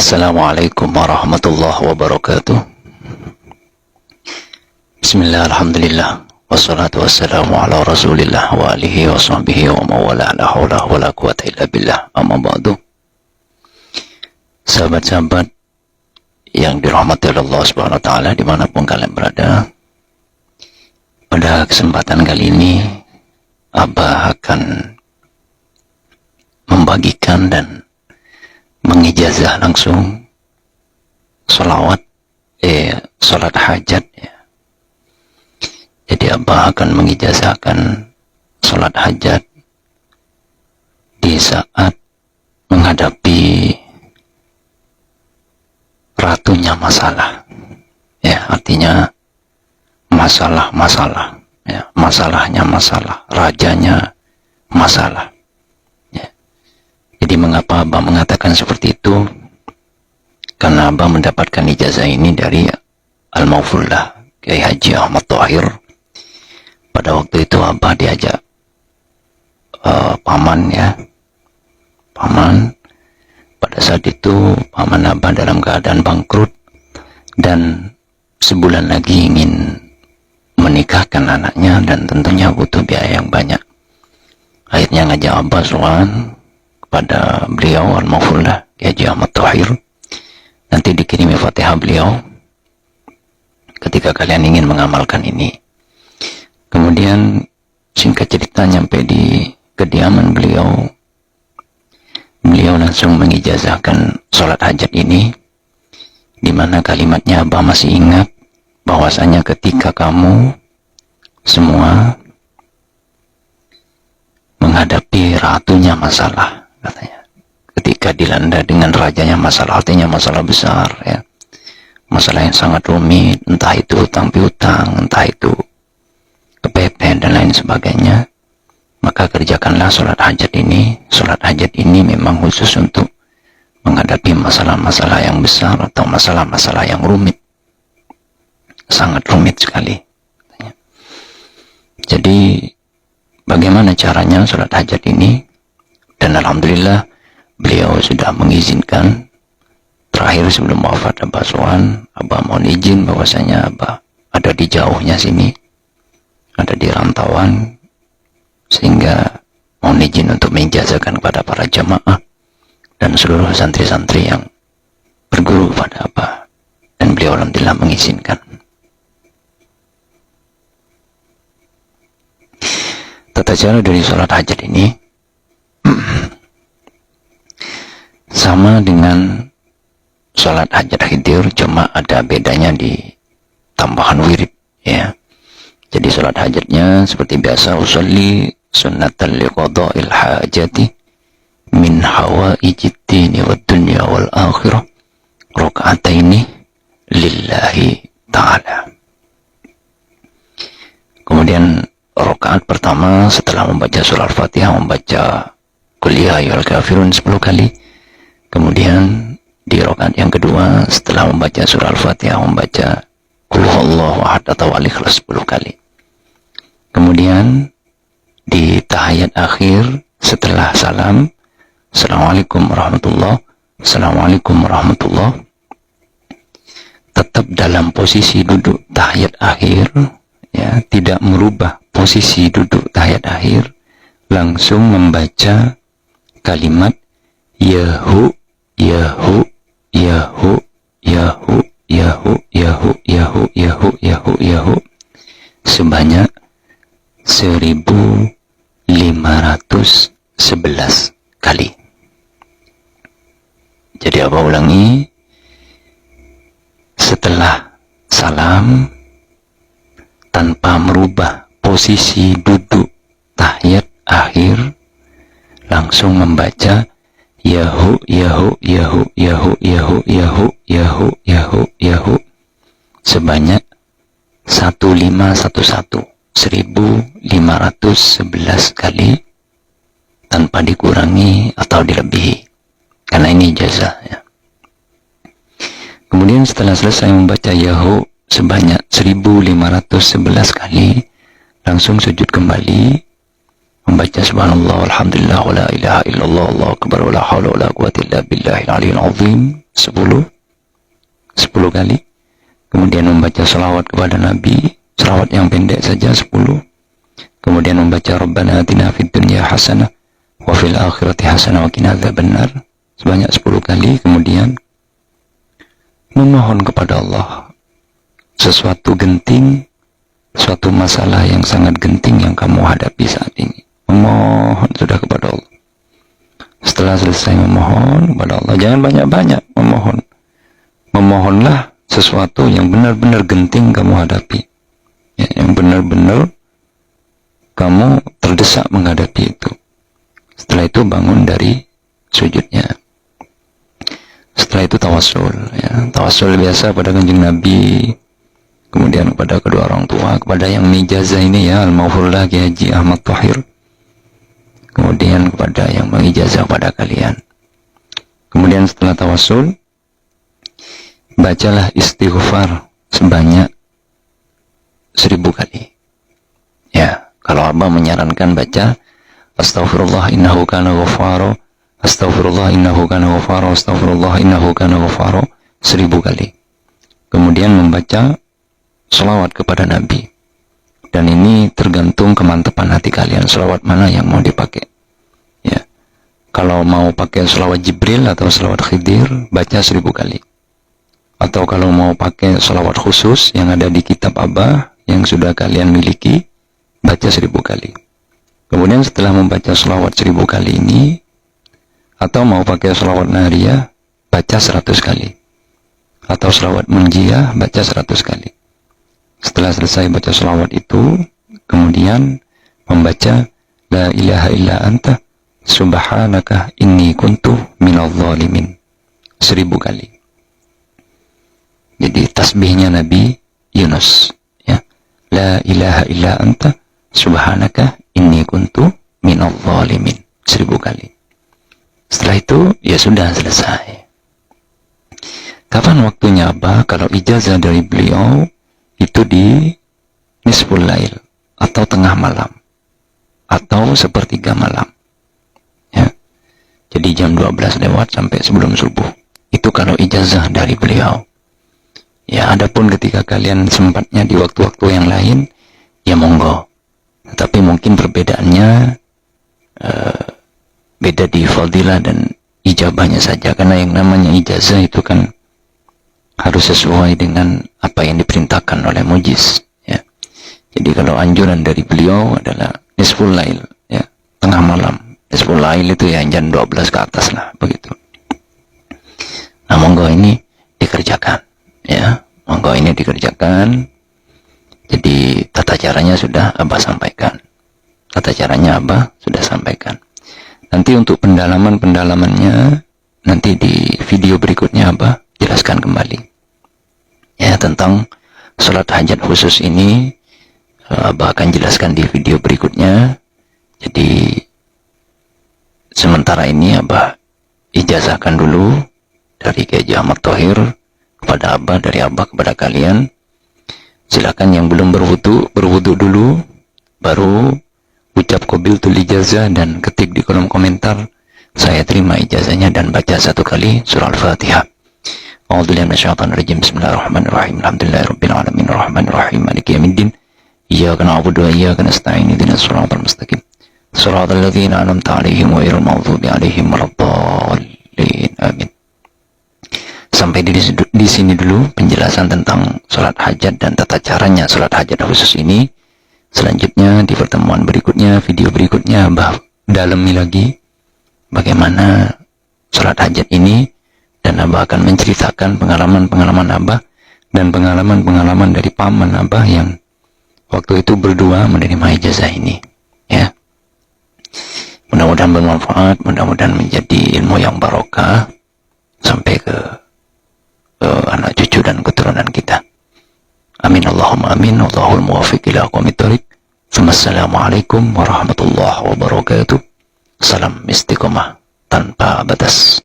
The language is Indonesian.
Assalamualaikum warahmatullahi wabarakatuh. Bismillah, alhamdulillah, wassalatu wassalamu ala rasulillah wa alihi wa sahbihi wa mawala, la hawla wa la quwata illa billah, amma ba'du. Sahabat-sahabat yang dirahmati Allah subhanahu wa ta'ala dimanapun kalian berada, pada kesempatan kali ini Abah akan membagikan dan mengijazah langsung salat hajat ya. Jadi Abah akan mengijazahkan salat hajat di saat menghadapi ratunya masalah ya, artinya masalah-masalah ya, masalahnya masalah, rajanya masalah. Jadi mengapa Abah mengatakan seperti itu? Karena Abah mendapatkan ijazah ini dari Al-Maufullah Kiai Haji Ahmad Thohir. Pada waktu itu Abah diajak paman ya, paman. Pada saat itu paman Abah dalam keadaan bangkrut dan sebulan lagi ingin menikahkan anaknya dan tentunya butuh biaya yang banyak. Akhirnya ngajak Abah soal pada beliau Al-Maufullah Haji Ahmad Thohir, nanti dikirimi Fatihah beliau ketika kalian ingin mengamalkan ini. Kemudian singkat cerita nyampe di kediaman beliau, beliau langsung mengijazahkan sholat hajat ini, di mana kalimatnya Abah masih ingat bahwasanya ketika kamu semua menghadapi ratunya masalah, katanya, ketika dilanda dengan rajanya masalah, artinya masalah besar ya, masalah yang sangat rumit, entah itu hutang piutang, entah itu kepepet dan lain sebagainya, maka kerjakanlah sholat hajat ini. Sholat hajat ini memang khusus untuk menghadapi masalah-masalah yang besar atau masalah-masalah yang rumit, sangat rumit sekali. Jadi bagaimana caranya sholat hajat ini? Dan alhamdulillah beliau sudah mengizinkan. Terakhir sebelum wafat Abah Soan, Abah mohon izin bahwasanya Abah ada di jauhnya sini, ada di rantauan, sehingga mohon izin untuk mengijazahkan kepada para jamaah dan seluruh santri-santri yang berguru pada Abah, dan beliau alhamdulillah mengizinkan. Tata cara dari sholat hajat ini sama dengan sholat hajat khidir, cuma ada bedanya di tambahan wirid ya. Jadi sholat hajatnya seperti biasa, usolli sunnatan liqada'il hajati min hawaijid dini wad dunya wal akhirah raka'ataini lillahi ta'ala. Kemudian rakaat pertama setelah membaca surah Al-Fatihah membaca Qul ya ayyuhal kafirun 10 kali. Kemudian di rakaat yang kedua setelah membaca surah Al-Fatihah membaca Qul huwallahu ahad atau Al-Ikhlas 10 kali. Kemudian di tahiyat akhir setelah salam, Assalamualaikum warahmatullahi, Assalamualaikum warahmatullahi, tetap dalam posisi duduk tahiyat akhir ya, tidak merubah posisi duduk tahiyat akhir, langsung membaca kalimat Yahu, Yahu, Yahu, Yahu, Yahu, Yahu, Yahu, Yahu, Yahu, Yahu sebanyak 1511 kali. Jadi Abah ulangi, setelah salam tanpa merubah posisi duduk tahiyat akhir, langsung membaca Yahu, Yahu, Yahu, Yahu, Yahu, Yahu, Yahu, Yahu, Yahu sebanyak 1511 kali tanpa dikurangi atau dilebihi, karena ini ijazah ya. Kemudian setelah selesai membaca Yahu sebanyak 1511 kali, langsung sujud kembali, membaca subhanallah walhamdulillah wa la ilaha illallah Allahu akbar wa la haula wa la quwwata illa billahil aliyil azim 10 kali. Kemudian membaca salawat kepada Nabi, salawat yang pendek saja 10. Kemudian membaca Rabbana atina fid dunya hasanah wa fil akhirati hasanah wa qina adzabannar sebanyak 10 kali. Kemudian memohon kepada Allah sesuatu genting, suatu masalah yang sangat genting yang kamu hadapi saat ini. Memohon sudah kepada Allah. Setelah selesai memohon kepada Allah, jangan banyak-banyak memohon. Memohonlah sesuatu yang benar-benar genting kamu hadapi, ya, yang benar-benar kamu terdesak menghadapi itu. Setelah itu bangun dari sujudnya. Setelah itu tawasul, ya. Tawasul biasa pada Kanjeng Nabi, kemudian kepada kedua orang tua, kepada yang mijazah ini ya, Al-Maghfurullah Kiai Haji Ahmad Thahir, kemudian kepada yang mengijazah pada kalian. Kemudian setelah tawasul, bacalah istighfar sebanyak 1000 kali. Ya, kalau Abah menyarankan baca Astaghfirullah innahu kana ghaffara, Astaghfirullah innahu kana ghaffara, Astaghfirullah innahu kana ghaffara 1000 kali. Kemudian membaca selawat kepada Nabi. Dan ini tergantung kemantapan hati kalian, selawat mana yang mau dipakai. Ya. Kalau mau pakai selawat Jibril atau selawat Khidir, baca 1000 kali. Atau kalau mau pakai selawat khusus yang ada di kitab Abah yang sudah kalian miliki, baca 1000 kali. Kemudian setelah membaca selawat 1000 kali ini, atau mau pakai selawat Nariyah, baca 100 kali. Atau selawat Munjiyah, baca 100 kali. Setelah selesai baca selawat itu, kemudian membaca La ilaha illa anta subhanaka inni kuntu minadh dhalimin 1000 kali. Jadi tasbihnya Nabi Yunus, ya. La ilaha illa anta subhanaka inni kuntu minadh dhalimin 1000 kali. Setelah itu ya sudah selesai. Kapan waktunya Abah? Kalau ijazah dari beliau itu di nisful lail atau tengah malam atau sepertiga malam, ya. Jadi jam 12 lewat sampai sebelum subuh. Itu kalau ijazah dari beliau. Ya, adapun ketika kalian sempatnya di waktu-waktu yang lain, ya monggo. Tapi mungkin perbedaannya beda di fadilah dan ijabahnya saja, karena yang namanya ijazah itu kan harus sesuai dengan apa yang diperintahkan oleh mujiz, ya. Jadi kalau anjuran dari beliau adalah nisful lail, ya, tengah malam. Nisful lail itu ya jam 12 ke atas lah, begitu. Nah, monggo ini dikerjakan, ya. Monggo ini dikerjakan. Jadi tata caranya sudah Abah sampaikan. Tata caranya Abah sudah sampaikan. Nanti untuk pendalamannya nanti di video berikutnya Abah jelaskan kembali, ya, tentang sholat hajat khusus ini. Abah akan jelaskan di video berikutnya. Jadi sementara ini Abah ijazahkan dulu dari Kiai Haji Ahmad Thahir kepada Abah, dari Abah kepada kalian. Silakan yang belum berwudu dulu, baru ucap qabiltul ijazah dan ketik di kolom komentar saya terima ijazahnya dan baca 1 kali surah Al-Fatihah. A'udzubillahi minasyaitonir rajim. Bismillahirrahmanirrahim. Alhamdulillahirabbil alamin arrahmanir rahim maliki yaumiddin. Iyyaka na'budu wa iyyaka nasta'in ihdinas siratal mustaqim. Shiratal ladzina an'amta 'alaihim ghairil maghdubi 'alaihim waladdallin. Amin. Sampai di sini dulu penjelasan tentang salat hajat dan tata caranya salat hajat khusus ini. Selanjutnya di pertemuan berikutnya, video berikutnya, Abah dalami lagi bagaimana salat hajat ini, dan Abah akan menceritakan pengalaman-pengalaman Abah dan pengalaman-pengalaman dari paman Abah yang waktu itu berdua menerima ijazah ini, ya. Mudah-mudahan bermanfaat, mudah-mudahan menjadi ilmu yang barokah sampai ke anak cucu dan keturunan kita. Amin Allahumma amin. Wallahul muwaffiq ila aqwamit thoriq. Assalamualaikum warahmatullahi wabarakatuh. Salam istiqomah tanpa batas.